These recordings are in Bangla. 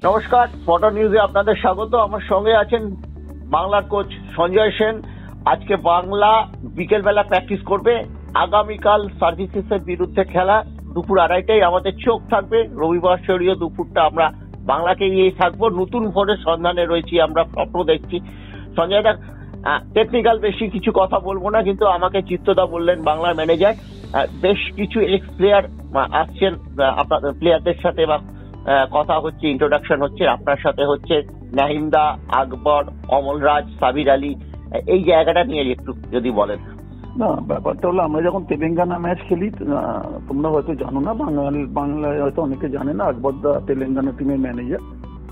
নমস্কার, স্পটার নিউজে আপনাদের স্বাগত। আমার সঙ্গে আছেন বাংলার কোচ সঞ্জয় সেন। আজকে বাংলা বিকেলবেলা প্র্যাকটিস করবে। আগামীকাল সার্ভিসেসের বিরুদ্ধে খেলা দুপুর 2:30টায় আমাদের চোখ থাকবে। রবিবার শরীয় দুপুরটা আমরা বাংলাকে নিয়েই থাকবো। নতুন ভোরের সন্ধানে রয়েছি, আমরা স্বপ্ন দেখছি। সঞ্জয় দা, টেকনিক্যাল বেশি কিছু কথা বলবো না, কিন্তু আমাকে চিত্তদা বললেন বাংলার ম্যানেজার বেশ কিছু এক্স প্লেয়ার আসছেন আপনাদের প্লেয়ারদের সাথে বা কথা হচ্ছে, ইন্ট্রোডাকশন হচ্ছে, আপনার সাথে হচ্ছে নাহিমদা, আকবর, অমলরাজ, সাবির আলী। এই জায়গাটা নিয়ে একটু যদি বলেন। না, ব্যাপারটা হলো আমরা যখন তেলেঙ্গানা ম্যাচ খেলি, তোমরা হয়তো জানো না, বাংলায় হয়তো অনেকে জানে না, আকবর দা তেলেঙ্গানা টিমের ম্যানেজার।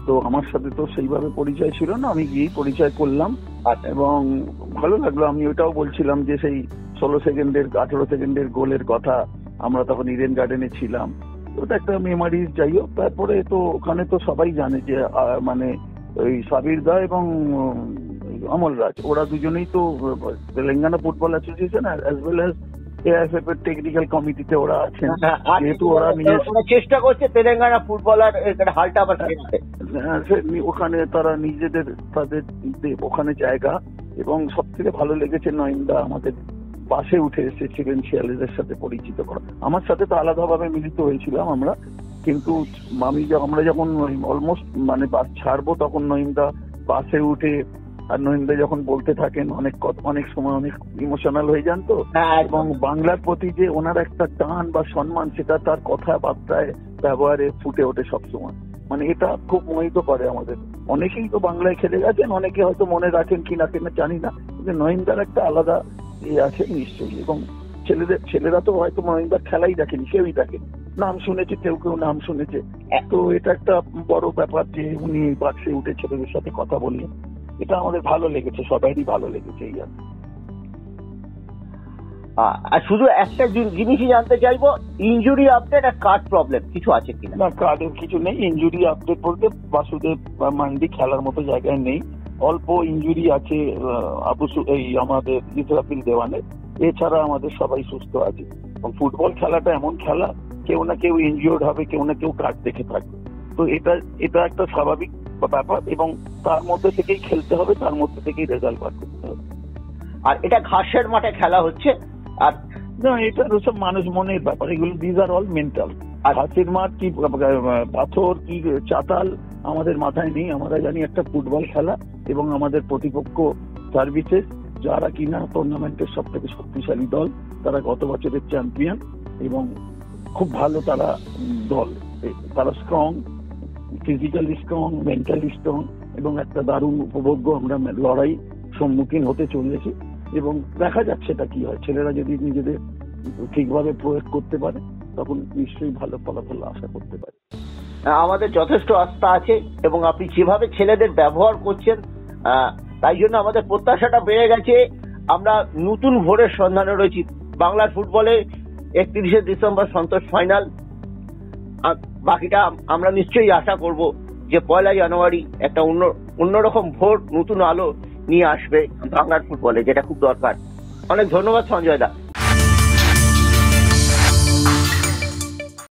তো আমার সাথে তো সেইভাবে পরিচয় ছিল না, আমি গিয়ে পরিচয় করলাম এবং ভালো লাগলো। আমি ওটাও বলছিলাম যে সেই 16 সেকেন্ডের 18 সেকেন্ডের গোলের কথা, আমরা তখন ইডেন গার্ডেনে ছিলাম। ওটা একটা মেমারিজ। যাই হোক, তারপরে তো ওখানে তো সবাই জানে যে মানে ওই সাবির দা এবং অমলরাজ, ওরা দুজনেই তো Telangana football association as well as AIFF এর টেকনিক্যাল কমিটিতে ওরা আছেন। যেহেতু ওরা চেষ্টা করছে তেলেঙ্গানা ফুটবলার হালটা আবার ওখানে তারা নিজেদের তাদের ওখানে জায়গা। এবং সব থেকে ভালো লেগেছে নয়নদা আমাদের পাশে উঠে এসেছিলেন শিয়ালিদের সাথে পরিচিত করা। আমার সাথে তো আলাদাভাবে মিলিত হয়েছিলাম আমরা, কিন্তু আমরা যখন অলমোস্ট মানে বাস ছাড়বো তখন নয়নদা বাসে উঠে, আর নয়নদা যখন বলতে থাকেন অনেক সময় অনেক ইমোশনাল হয়ে যান তো, এবং বাংলার প্রতি যে ওনার একটা টান বা সম্মান, সেটা তার কথাবার্তায় ব্যবহারে ফুটে ওঠে সবসময়। মানে এটা খুব মোহিত করে আমাদের। অনেকেই তো বাংলায় খেলে গেছেন, অনেকে হয়তো মনে রাখেন কিনা জানি না, কিন্তু নয়নদার একটা আলাদা আছে নিশ্চয়ই। এবং ছেলেরা তো হয়তো নয়নদার খেলাই দেখেনি, কেউই দেখেনি, নাম শুনেছে, কেউ নাম শুনেছে। তো এটা একটা বড় ব্যাপার যে উনি বাক্সে উঠে ছেলেদের সাথে কথা বললেন। এটা আমাদের ভালো লেগেছে, সবাইরই ভালো লেগেছে। এই আর শুধু একটা জিনিসই জানতে চাইবো, ইনজুরি আপডেট আর কার্ড প্রবলেম কিছু আছে কিনা? না, কার্ডের কিছু নেই। ইনজুরি আপডেট বলতে বাসুদেব মান্ডি খেলার মতো জায়গায় নেই, অল্প ইনজুরি আছে এই আমাদের ইসরাফিল দেওয়ানের। এছাড়া আমাদের সবাই সুস্থ আছে। এবং ফুটবল খেলাটা এমন খেলা, কেউ না কেউ ইনজিওর্ড হবে, কেউ না কেউ কার্ড দেখে থাকবে। তো এটা একটা স্বাভাবিক ব্যাপার, এবং তার মধ্যে থেকেই খেলতে হবে, তার মধ্যে থেকেই রেজাল্ট বার করতে হবে। আর এটা ঘাসের মাঠে খেলা হচ্ছে, আর না, এটা সব মানুষ মনের ব্যাপার। এগুলো দিজ আর অল মেন্টাল। ঘাসের মাঠ কি পাথর কি চাতাল আমাদের মাথায় নেই। আমরা জানি একটা ফুটবল খেলা, এবং আমাদের প্রতিপক্ষ সার্ভিসেস, যারা কিনা টুর্নামেন্টের সব থেকে শক্তিশালী দল, তারা গত বছরের চ্যাম্পিয়ন এবং খুব ভালো তারা দল। তারা strong, physically strong, mentally strong, এবং একটা দারুণ উপভোগ্য আমরা লড়াই সম্মুখীন হতে চলেছি। এবং দেখা যাচ্ছে এটা কি হয়, ছেলেরা যদি নিজেদের ঠিকভাবে প্রয়োগ করতে পারে তখন নিশ্চয়ই ভালো ফলাফল আশা করতে পারে। আমাদের যথেষ্ট আস্থা আছে, এবং আপনি যেভাবে ছেলেদের ব্যবহার করছেন তাই জন্য আমাদের প্রত্যাশাটা বেড়ে গেছে। আমরা নতুন ভোরের সন্ধানে রয়েছি। বাংলার ফুটবলে 31শে ডিসেম্বর সন্তোষ ফাইনাল। বাকিটা আমরা নিশ্চয়ই আশা করব যে 1 জানুয়ারি একটা অন্যরকম ভোর, নতুন আলো নিয়ে আসবে বাংলার ফুটবলে, যেটা খুব দরকার। অনেক ধন্যবাদ সঞ্জয় দা।